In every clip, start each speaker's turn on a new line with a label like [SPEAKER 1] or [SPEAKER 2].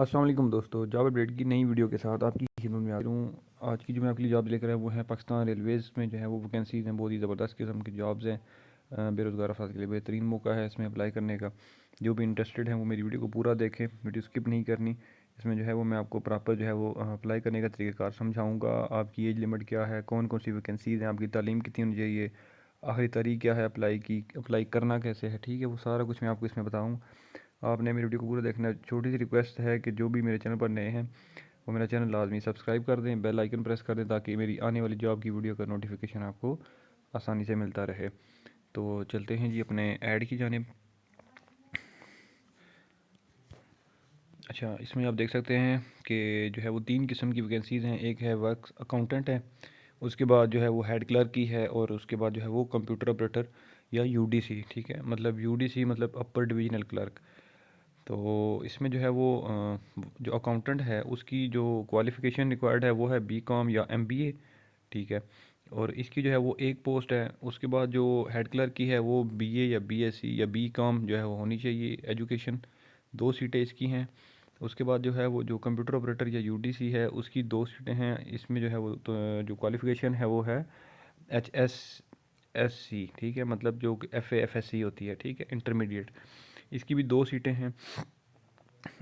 [SPEAKER 1] अस्सलाम वालेकुम दोस्तों, जॉब अपडेट की नई वीडियो के साथ आपकी खिदमत में हाजिर हूँ। आज की जो मैं आपके लिए जॉब लेकर आया वो है पाकिस्तान रेलवेज़ में जो है वो वैकेंसीज़ हैं, बहुत ही ज़बरदस्त किस्म की जॉब्स हैं। बेरोज़गार अफराद के लिए बेहतरीन मौका है इसमें अप्लाई करने का। जो भी इंटरेस्टेड हैं वो मेरी वीडियो को पूरा देखें, वीडियो स्किप नहीं करनी। इसमें जो है वो मैं आपको प्रॉपर जो है वो अप्लाई करने का तरीक़ाकार समझाऊँगा। आपकी एज लिमिट क्या है, कौन कौन सी वैकेंसीज़ हैं, आपकी तालीम कितनी होनी चाहिए, आखिरी तारीख क्या है अप्लाई की, अप्लाई करना कैसे है, ठीक है, वो सारा कुछ मैं आपको इसमें बताऊँ। आपने मेरी वीडियो को पूरा देखना है। छोटी सी रिक्वेस्ट है कि जो भी मेरे चैनल पर नए हैं वो मेरा चैनल लाजमी सब्सक्राइब कर दें, बेल आइकन प्रेस कर दें ताकि मेरी आने वाली जॉब की वीडियो का नोटिफिकेशन आपको आसानी से मिलता रहे। तो चलते हैं जी अपने ऐड की जानिब। अच्छा, इसमें आप देख सकते हैं कि जो है वो 3 किस्म की वैकेंसीज़ हैं। एक है वर्क अकाउंटेंट है, उसके बाद जो है वो हेड क्लर्क की है, और उसके बाद जो है वो कंप्यूटर ऑपरेटर या यूडीसी, ठीक है, मतलब यूडीसी मतलब अपर डिविजनल क्लर्क। तो इसमें जो है वो जो अकाउंटेंट है उसकी जो क्वालिफ़िकेशन रिक्वायर्ड है वो है बीकॉम या एमबीए, ठीक है। और इसकी जो है वो एक पोस्ट है। उसके बाद जो हेड क्लर्क की है वो बीए या बीएससी या बीकॉम जो है वो होनी चाहिए एजुकेशन, 2 सीटें इसकी हैं। उसके बाद जो है वो जो कंप्यूटर ऑपरेटर या यूडीसी है उसकी 2 सीटें हैं। इसमें जो है वो तो जो क्वालिफ़िकेशन है वो है HSSC, ठीक है, मतलब जो FAFSC होती है, ठीक है, इंटरमीडिएट। इसकी भी 2 सीटें हैं।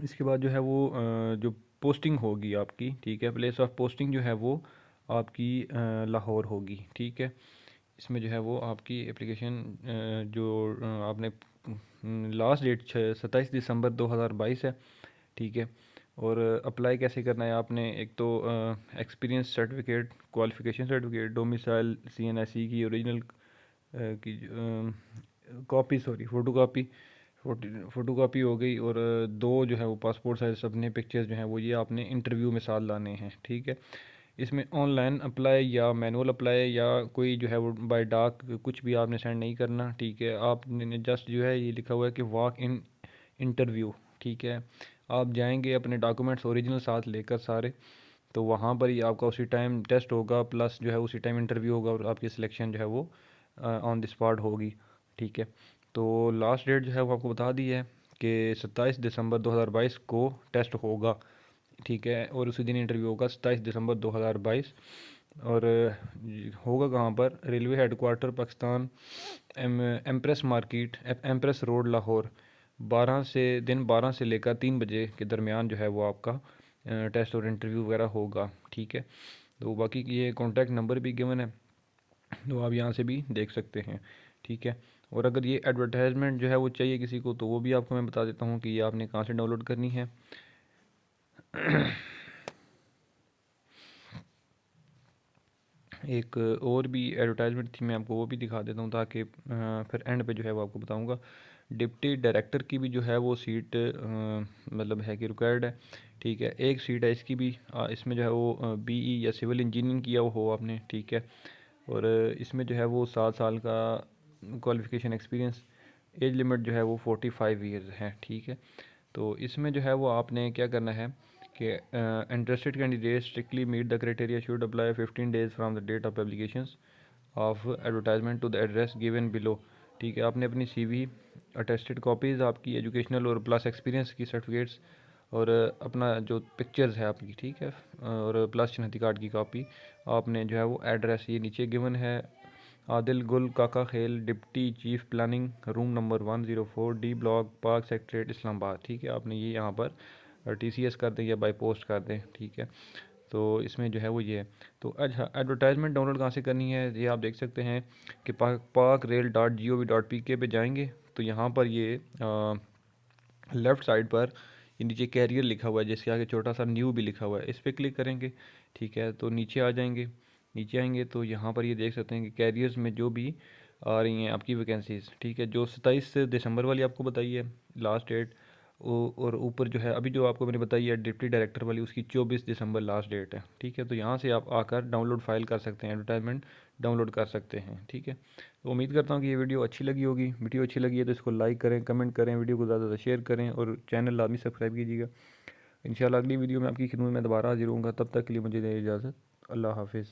[SPEAKER 1] इसके बाद जो है वो जो पोस्टिंग होगी आपकी, ठीक है, प्लेस ऑफ पोस्टिंग जो है वो आपकी लाहौर होगी, ठीक है। इसमें जो है वो आपकी एप्लीकेशन जो आपने लास्ट डेट 27 दिसंबर 2022 है, ठीक है। और अप्लाई कैसे करना है, आपने एक तो experience certificate, qualification certificate, domicile CNSE की ओरिजिनल की कॉपी, सॉरी फ़ोटो कापी हो गई, और 2 जो है वो पासपोर्ट साइज़ अपने पिक्चर्स जो हैं वो ये आपने इंटरव्यू में साथ लाने हैं, ठीक है। इसमें ऑनलाइन अप्लाई या मैनुअल अप्लाई या कोई जो है वो बाय डाक कुछ भी आपने सेंड नहीं करना, ठीक है। आपने जस्ट जो है ये लिखा हुआ है कि वॉक इन इंटरव्यू, ठीक है। आप जाएंगे अपने डॉक्यूमेंट्स ओरिजिनल साथ लेकर सारे, तो वहाँ पर ही आपका उसी टाइम टेस्ट होगा, प्लस जो है उसी टाइम इंटरव्यू होगा, और आपकी सिलेक्शन जो है वो ऑन द स्पॉट होगी, ठीक है। तो लास्ट डेट जो है वो आपको बता दी है कि 27 दिसंबर 2022 को टेस्ट होगा, ठीक है, और उसी दिन इंटरव्यू होगा 27 दिसंबर 2022। और होगा कहाँ पर, railway headquarter Pakistan, empress market, empress road Lahore. 12 से लेकर 3 बजे के दरमियान जो है वो आपका टेस्ट और इंटरव्यू वगैरह होगा, ठीक है। तो बाकी ये कॉन्टैक्ट नंबर भी गिवन है, तो आप यहाँ से भी देख सकते हैं, ठीक है। और अगर ये एडवर्टाइजमेंट जो है वो चाहिए किसी को तो वो भी आपको मैं बता देता हूँ कि ये आपने कहाँ से डाउनलोड करनी है। एक और भी एडवर्टाइजमेंट थी, मैं आपको वो भी दिखा देता हूँ ताकि फिर एंड पे जो है वो आपको बताऊँगा। डिप्टी डायरेक्टर की भी जो है वो सीट मतलब है कि रिक्वायर्ड है, ठीक है। एक सीट है इसकी भी, इसमें जो है वो BE या सिविल इंजीनियरिंग किया हो आपने, ठीक है। और इसमें जो है वो 7 साल का क्वालिफ़िकेशन एक्सपीरियंस, एज लिमिट जो है वो 45 ईयर्स है, ठीक है। तो इसमें जो है वो आपने क्या करना है कि interested candidate strictly meet the criteria should apply 15 days from the date of applications of advertisement to the address given below, ठीक है। आपने अपनी CV, अटेस्टेड कॉपीज़ आपकी एजुकेशनल और प्लस एक्सपीरियंस की सर्टिफिकेट्स, और अपना जो पिक्चर्स है आपकी, ठीक है, और प्लस शनाख्ती कार्ड की कॉपी, आपने जो है वो एड्रेस ये नीचे गिवन है, आदिल गुल काका खेल, deputy chief planning, room number 104, D block, park secretariat, Islamabad, ठीक है। आपने ये यहाँ पर TCS कर दें या बाई पोस्ट कर दें, ठीक है। तो इसमें जो है वो ये है। तो अच्छा, एडवर्टाइजमेंट डाउनलोड कहाँ से करनी है, ये आप देख सकते हैं कि parkrail.gov.pk पे जाएंगे, तो यहाँ पर ये लेफ़्ट साइड पर ये नीचे कैरियर लिखा हुआ है, जिसके आगे छोटा सा न्यू भी लिखा हुआ है, इस पर क्लिक करेंगे, ठीक है। तो नीचे आ जाएंगे, नीचे आएंगे तो यहाँ पर ये देख सकते हैं कि कैरियर्स में जो भी आ रही हैं आपकी वैकेंसीज़, ठीक है, जो 27 दिसंबर वाली आपको बताई है लास्ट डेट, और ऊपर जो है अभी जो आपको मैंने बताई है डिप्टी डायरेक्टर वाली, उसकी 24 दिसंबर लास्ट डेट है, ठीक है। तो यहाँ से आप आकर डाउनलोड फाइल कर सकते हैं, एडवर्टाइजमेंट डाउनलोड कर सकते हैं, ठीक है। तो उम्मीद करता हूँ कि ये वीडियो अच्छी लगी होगी। वीडियो अच्छी लगी है तो इसको लाइक करें, कमेंट करें, वीडियो को ज़्यादा से ज़्यादा शेयर करें, और चैनल लाजमी सब्सक्राइब कीजिएगा। इंशाल्लाह अगली वीडियो में आपकी खिदमत में दोबारा हाजिर होऊंगा, तब तक के लिए मुझे दें इजाज़त। अल्लाह हाफिज़।